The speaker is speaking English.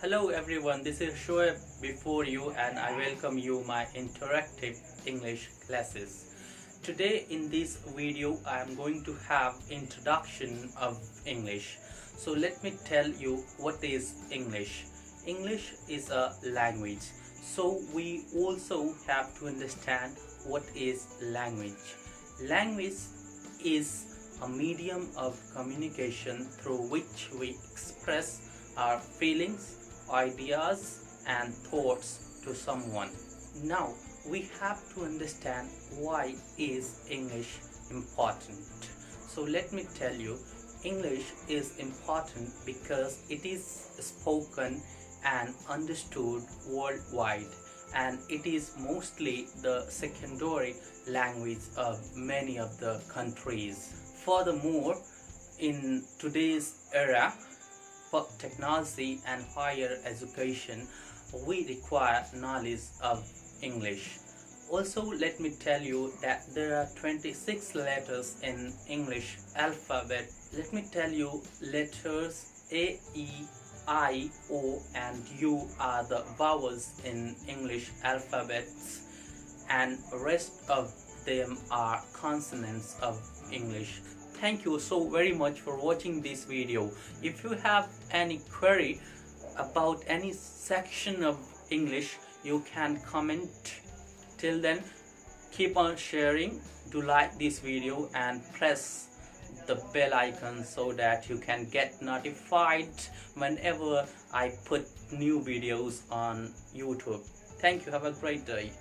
Hello everyone, this is Shoab before you and I welcome you my interactive English classes. Today in this video I am going to have introduction of English. So let me tell you what is English. English is a language. So we also have to understand what is language. Language is a medium of communication through which we express our feelings, ideas and thoughts to someone. Now we have to understand why is English important. So let me tell you, English is important because it is spoken and understood worldwide, and it is mostly the secondary language of many of the countries. Furthermore, in today's era for technology and higher education, we require knowledge of English. Also, let me tell you that there are 26 letters in English alphabet. Let me tell you, letters A, E, I, O and U are the vowels in English alphabets, and rest of them are consonants of English. Thank you so very much for watching this video. If you have any query about any section of English, you can comment. Till then, keep on sharing, do like this video and press the bell icon so that you can get notified whenever I put new videos on YouTube. Thank you. Have a great day.